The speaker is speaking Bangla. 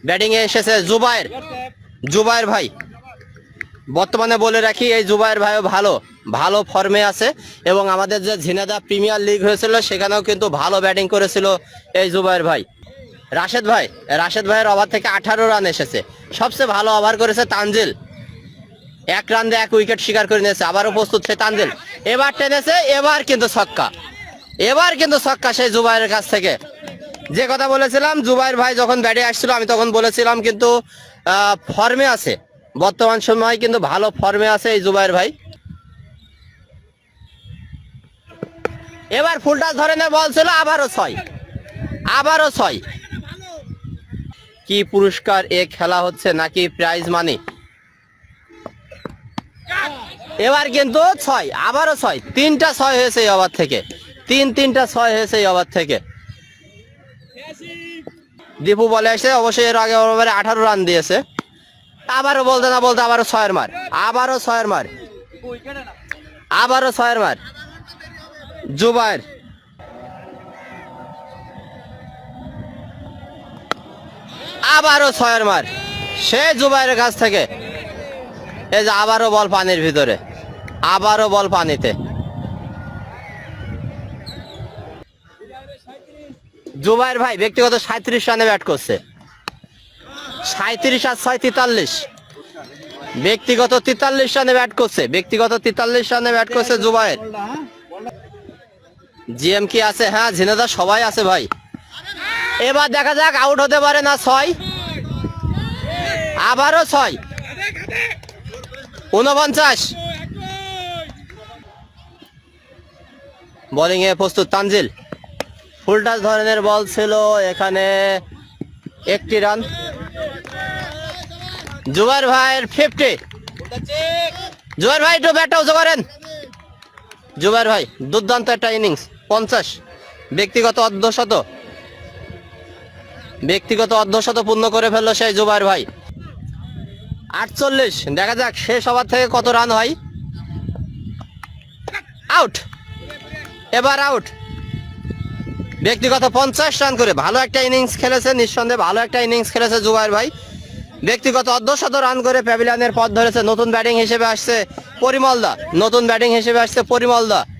ব্যাটিং এ এসেছে জুবায়ের। জুবায়ের ভাই, বর্তমানে বলে রাখি এই জুবায়ের ভাইও ভালো ভালো ফর্মে আছে এবং আমাদের যে ঝিনাইদহ প্রিমিয়ার লিগ হয়েছিল সেখানেও কিন্তু ভালো ব্যাটিং করেছিল এই জুবায়ের ভাই। রাশেদ ভাই, রাশেদ ভাইয়ের ওভার থেকে 18 রান এসেছে। সবচেয়ে ভালো ওভার করেছে তানজিল, 1 রান দিয়ে 1 উইকেট শিকার করে নিয়েছে। আবারও প্রস্তুত সে তানজিল, এবার টেনেছে, এবার কিন্তু ছক্কা, এবার কিন্তু ছক্কা সেই জুবায়ের কাছ থেকে। যে কথা বলেছিলাম জুবায়ের ভাই যখন ব্যাটে আসছিল আমি তখন বলেছিলাম কিন্তু ফর্মে আছে, বর্তমান সময় কিন্তু ভালো ফর্মে আছে এই জুবায়ের ভাই। এবার ফুলটাস ধরে নিয়ে বল ছিল, আবারও 6, আবারও 6। কি পুরস্কার এ খেলা হচ্ছে নাকি প্রাইজ মানি? এবার কিন্তু 6, আবারও 6, 3টা 6 হয়েছে এই ওভার থেকে, 3টা 6 হয়েছে এই ওভার থেকে। দীপু বলে আসছে, অবশ্যই এর আগে ওভারে 18 রান দিয়েছে। আবারও বলতে না বলতে আবারও 6-এর মার, আবারও 6-এর মার, আবারও 6-এর মার জুবায়ের। আবারও 6-এর মার সে জুবায়ের কাছ থেকে। এই যে আবারও বল পানির ভিতরে, আবারও বল পানিতে। জুবায়ের ভাই ব্যক্তিগত 37 রানে ব্যাট করছে, 37 আর 6 43, ব্যক্তিগত 43 রানে ব্যাট করছে, ব্যক্তিগত 43 রানে ব্যাট করছে জুবায়ের। জিএম কি আছে? হ্যাঁ ঝিনাইদহ সবাই আছে ভাই। এবার দেখা যাক আউট হতে পারে না 6, আবারও 6, 49। বোলিং এ প্রস্তুত তানজিল, ফুলটাস ধরনের বল ছিল, এখানে 1টি রান। জুবায়ের ভাইয়ের 50। জুবায়ের ভাই একটু ব্যাটটা উঁচু করেন। জুবায়ের ভাই দুর্দান্ত একটা ইনিংস, 50, ব্যক্তিগত অর্ধশত, ব্যক্তিগত অর্ধশত পূর্ণ করে ফেললো সেই জুবায়ের ভাই। 48, দেখা যাক শেষ ওভার থেকে কত রান হয়। আউট, এবার আউট। ব্যক্তিগত 50 রান করে ভালো একটা ইনিংস খেলেছে, নিঃসন্দেহে ভালো একটা ইনিংস খেলেছে জুবায়ের ভাই। ব্যক্তিগত অর্ধশত রান করে প্যাভিলিয়নের পথ ধরেছে। নতুন ব্যাটিং হিসেবে আসছে পরিমল দা, নতুন ব্যাটিং হিসেবে আসছে পরিমল দা।